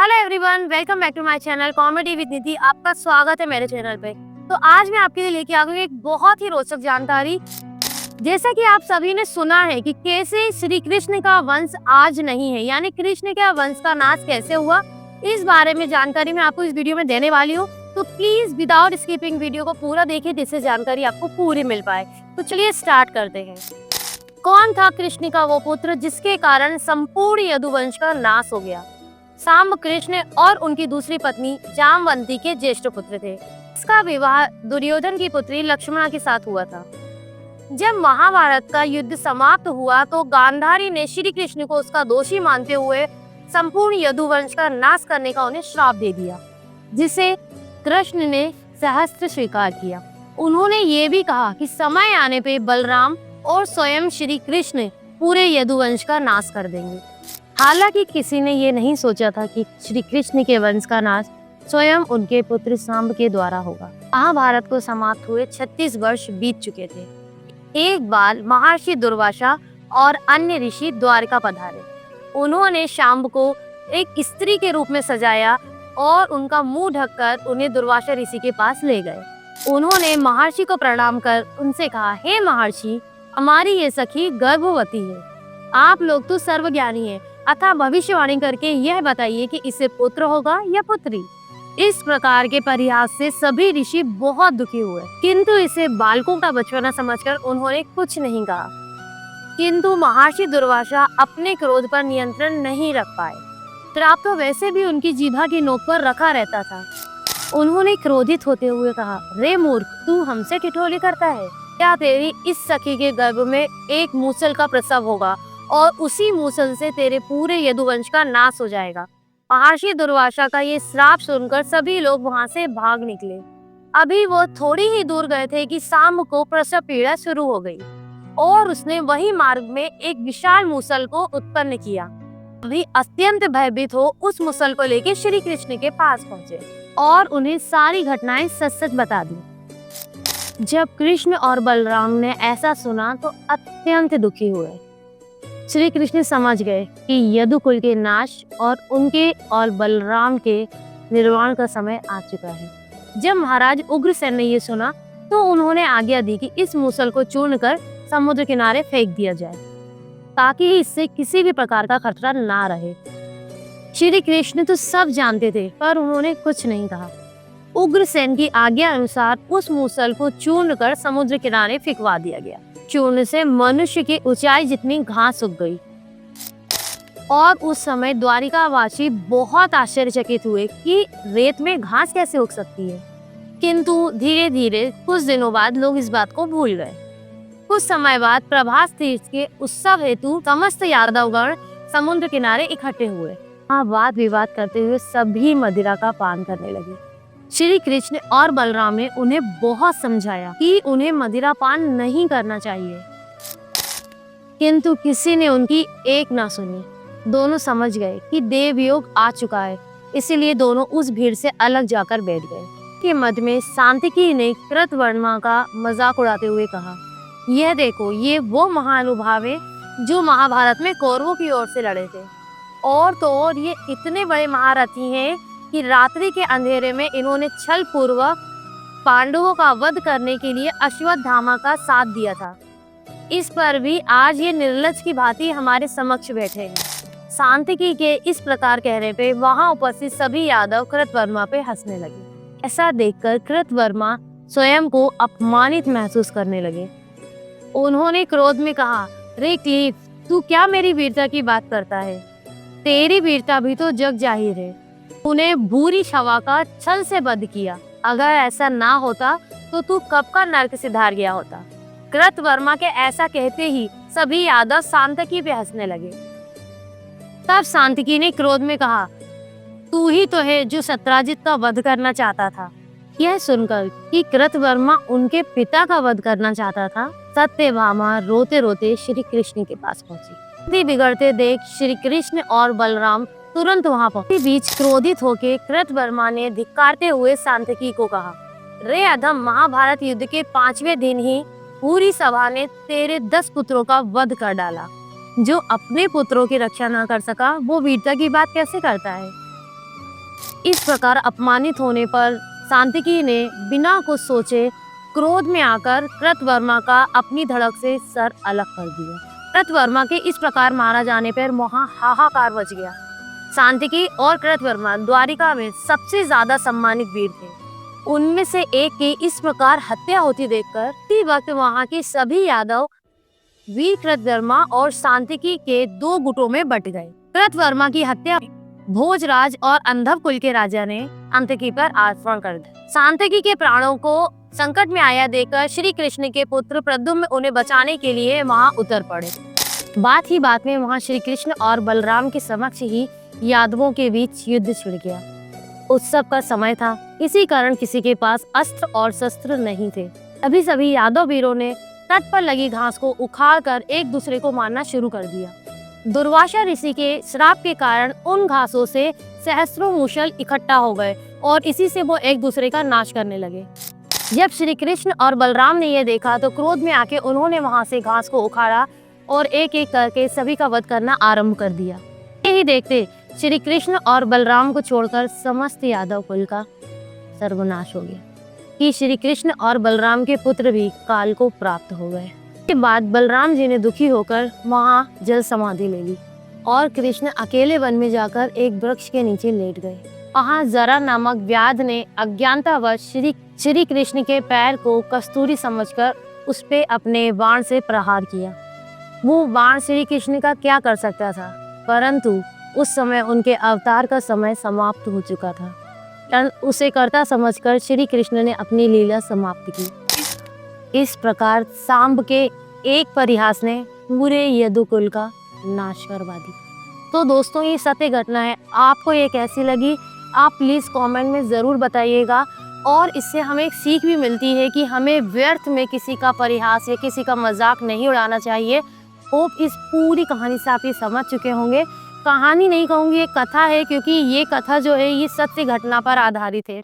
Hello everyone, welcome back to my channel comedy with Nidhi. आपका स्वागत है मेरे चैनल पे। तो आज मैं आपके लिए लेके आ गई एक बहुत ही रोचक जानकारी। जैसा कि आप सभी ने सुना है कि कैसे श्री कृष्ण का वंश आज नहीं है, यानी कृष्ण के वंश का नाश कैसे हुआ, इस बारे में जानकारी मैं आपको इस वीडियो में देने वाली हूँ। तो प्लीज विदाउट स्किपिंग वीडियो को पूरा देखिए, जिससे जानकारी आपको पूरी मिल पाए। तो चलिए स्टार्ट करते हैं। कौन था कृष्ण का वो पुत्र जिसके कारण संपूर्ण यदुवंश का नाश हो गया? सांब कृष्ण और उनकी दूसरी पत्नी जामवंती के ज्येष्ठ पुत्र थे। इसका विवाह दुर्योधन की पुत्री लक्ष्मणा के साथ हुआ था। जब महाभारत का युद्ध समाप्त हुआ तो गांधारी ने श्री कृष्ण को उसका दोषी मानते हुए संपूर्ण यदुवंश का नाश करने का उन्हें श्राप दे दिया, जिसे कृष्ण ने सहस्त्र स्वीकार किया। उन्होंने ये भी कहा कि समय आने पे बलराम और स्वयं श्री कृष्ण पूरे यदुवंश का नाश कर देंगे। हालांकि किसी ने ये नहीं सोचा था कि श्री कृष्ण के वंश का नाश स्वयं उनके पुत्र सांब के द्वारा होगा। महाभारत को समाप्त हुए 36 वर्ष बीत चुके थे। एक बार महर्षि दुर्वासा और अन्य ऋषि द्वारका पधारे। उन्होंने शांब को एक स्त्री के रूप में सजाया और उनका मुंह ढककर उन्हें दुर्वासा ऋषि के पास ले गए। उन्होंने महर्षि को प्रणाम कर उनसे कहा, हे महर्षि, हमारी ये सखी गर्भवती है। आप लोग तो सर्वज्ञानी हैं, अतः भविष्यवाणी करके यह बताइए कि इसे पुत्र होगा या पुत्री। इस प्रकार के परिहास से सभी ऋषि बहुत दुखी हुए, किंतु इसे बालकों का बचपना समझकर उन्होंने कुछ नहीं कहा। किंतु महर्षि दुर्वासा अपने क्रोध पर नियंत्रण नहीं रख पाए। श्राप तो वैसे भी उनकी जीभा की नोक पर रखा रहता था। उन्होंने क्रोधित होते हुए कहा, रे मूर्ख, तू हमसे ठिठोली करता है? क्या तेरी इस सखी के गर्भ में एक मूसल का प्रसव होगा और उसी मूसल से तेरे पूरे यदुवंश का नाश हो जाएगा। महर्षि दुर्वासा का ये श्राप सुनकर सभी लोग वहां से भाग निकले। अभी वो थोड़ी ही दूर गए थे कि सांब को प्रसव पीड़ा शुरू हो गई और उसने वही मार्ग में एक विशाल मूसल को उत्पन्न किया। अभी अत्यंत भयभीत हो उस मूसल को लेकर श्री कृष्ण के पास पहुंचे और उन्हें सारी घटनाएं सच सच बता दी। जब कृष्ण और बलराम ने ऐसा सुना तो अत्यंत दुखी हुए। श्री कृष्ण समझ गए कि यदुकुल के नाश और उनके और बलराम के निर्वाण का समय आ चुका है। जब महाराज उग्रसेन ने ये सुना तो उन्होंने आज्ञा दी कि इस मूसल को चूर्ण कर समुद्र किनारे फेंक दिया जाए, ताकि इससे किसी भी प्रकार का खतरा ना रहे। श्री कृष्ण तो सब जानते थे, पर उन्होंने कुछ नहीं कहा। उग्रसेन की आज्ञा अनुसार उस मूसल को चूर्ण कर समुद्र किनारे फेंकवा दिया गया। चूर्ण से मनुष्य की ऊंचाई जितनी घास उग गई और उस समय द्वारिकावासी बहुत आश्चर्यचकित हुए कि रेत में घास कैसे उग सकती है। किंतु धीरे धीरे कुछ दिनों बाद लोग इस बात को भूल गए। कुछ समय बाद प्रभास तीर्थ के उत्सव हेतु समस्त यादवगण समुद्र किनारे इकट्ठे हुए। वहाँ वाद विवाद करते हुए सभी मदिरा का पान करने लगे। श्री कृष्ण और बलराम ने उन्हें बहुत समझाया कि उन्हें मदिरा पान नहीं करना चाहिए, किंतु किसी ने उनकी एक ना सुनी। दोनों समझ गए कि देवयोग आ चुका है, इसीलिए दोनों उस भीड़ से अलग जाकर बैठ गए। के मध्य में सांतिकी ने कृतवर्मा का मजाक उड़ाते हुए कहा, यह देखो, ये वो महानुभाव है जो महाभारत में कौरवों की ओर से लड़े थे। और तो और ये इतने बड़े महारथी हैं कि रात्रि के अंधेरे में इन्होंने छल पूर्वक पांडवों का वध करने के लिए अश्वत्थामा का साथ दिया था। इस पर भी आज ये निर्लज की भांति हमारे समक्ष बैठे हैं। सांतिकी के इस प्रकार कहने पे वहां उपस्थित सभी यादव कृतवर्मा पे हंसने लगे। ऐसा देखकर कृतवर्मा स्वयं को अपमानित महसूस करने लगे। उन्होंने क्रोध में कहा, रे क्लीप, तू क्या मेरी वीरता की बात करता है? तेरी वीरता भी तो जग जाहिर है। तूने भूरी शवा का छल से वध किया। अगर ऐसा ना होता तो तू कब का नरक सिधार गया होता। कृतवर्मा के ऐसा कहते ही सभी यादव सांतकी पे हंसने लगे। तब सांतकी ने क्रोध में कहा, तू ही तो है जो सत्राजित का वध करना चाहता था। यह सुनकर कि कृतवर्मा उनके पिता का वध करना चाहता था, सत्यभामा रोते रोते श्री कृष्ण के पास पहुंची। बिगड़ते देख श्री कृष्ण और बलराम तुरंत वहां पहुंचे। बीच क्रोधित होकर कृतवर्मा ने धिक्कारते हुए सांतकी को कहा, रे अधम, महाभारत युद्ध के 5वें दिन ही पूरी सभा ने तेरे 10 पुत्रों का वध कर डाला। जो अपने पुत्रों की रक्षा न कर सका वो वीरता की बात कैसे करता है? इस प्रकार अपमानित होने पर सांत्विकी ने बिना कुछ सोचे क्रोध में आकर कृतवर्मा का अपनी धड़क से सर अलग कर दिया। कृतवर्मा के इस प्रकार मारा जाने पर वहां हाहाकार मच गया। सांत्विकी और कृतवर्मा द्वारिका में सबसे ज्यादा सम्मानित वीर थे। उनमें से एक की इस प्रकार हत्या होती देखकर उसी वक्त वहां के सभी यादव वीर कृतवर्मा और सांत्विकी के दो गुटों में बट गए। कृतवर्मा की हत्या भोजराज और अंधव कुल के राजा ने सांत्विकी पर आक्रमण कर दिया। सांत्विकी के प्राणों को संकट में आया देखकर श्री कृष्ण के पुत्र प्रद्युम्न उन्हें बचाने के लिए वहां उतर पड़े। बात ही बात में वहां श्री कृष्ण और बलराम के समक्ष ही यादवों के बीच युद्ध छिड़ गया। उत्सव का समय था, इसी कारण किसी के पास अस्त्र और शस्त्र नहीं थे। अभी सभी यादव वीरों ने तट पर लगी घास को उखाड़कर एक दूसरे को मारना शुरू कर दिया। दुर्वासा ऋषि के श्राप के कारण उन घासों से सहस्त्रों मूषल इकट्ठा हो गए और इसी से वो एक दूसरे का नाश करने लगे। जब श्री कृष्ण और बलराम ने यह देखा तो क्रोध में आके उन्होंने वहां से घास को उखाड़ा और एक एक करके सभी का वध करना आरंभ कर दिया। यही देखते श्री कृष्ण और बलराम को छोड़कर समस्त यादव कुल का सर्वनाश हो गया कि श्री कृष्ण और बलराम के पुत्र भी काल को प्राप्त हो गए। के बाद बलराम जी ने दुखी होकर वहां जल समाधि ले ली और कृष्ण अकेले वन में जाकर एक वृक्ष के नीचे लेट गए। वहां जरा नामक व्याध ने अज्ञानतावश श्री कृष्ण के पैर को कस्तूरी समझकर उस पे अपने बाण से प्रहार किया। वो बाण श्री कृष्ण का क्या कर सकता था, परंतु उस समय उनके अवतार का समय समाप्त हो चुका था। उसे कर्ता समझकर श्री कृष्ण ने अपनी लीला समाप्त की। इस प्रकार सांब के एक परिहास ने पूरे यदुकुल का नाश करवा दिया। तो दोस्तों, ये सत्य घटना है। आपको ये कैसी लगी आप प्लीज कमेंट में जरूर बताइएगा। और इससे हमें एक सीख भी मिलती है कि हमें व्यर्थ में किसी का परिहास या किसी का मजाक नहीं उड़ाना चाहिए। होप इस पूरी कहानी से आप ये समझ चुके होंगे। कहानी नहीं कहूँगी, ये कथा है, क्योंकि ये कथा जो है ये सत्य घटना पर आधारित है।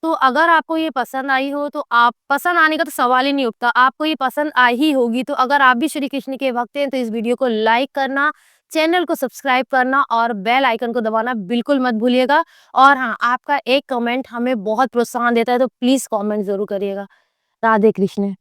तो अगर आपको ये पसंद आई हो तो आप पसंद आने का तो सवाल ही नहीं उठता, आपको ये पसंद आई ही होगी। तो अगर आप भी श्री कृष्ण के भक्त हैं तो इस वीडियो को लाइक करना, चैनल को सब्सक्राइब करना और बेल आइकन को दबाना बिल्कुल मत भूलिएगा। और हाँ, आपका एक कमेंट हमें बहुत प्रोत्साहन देता है, तो प्लीज कमेंट जरूर करिएगा। राधे कृष्ण।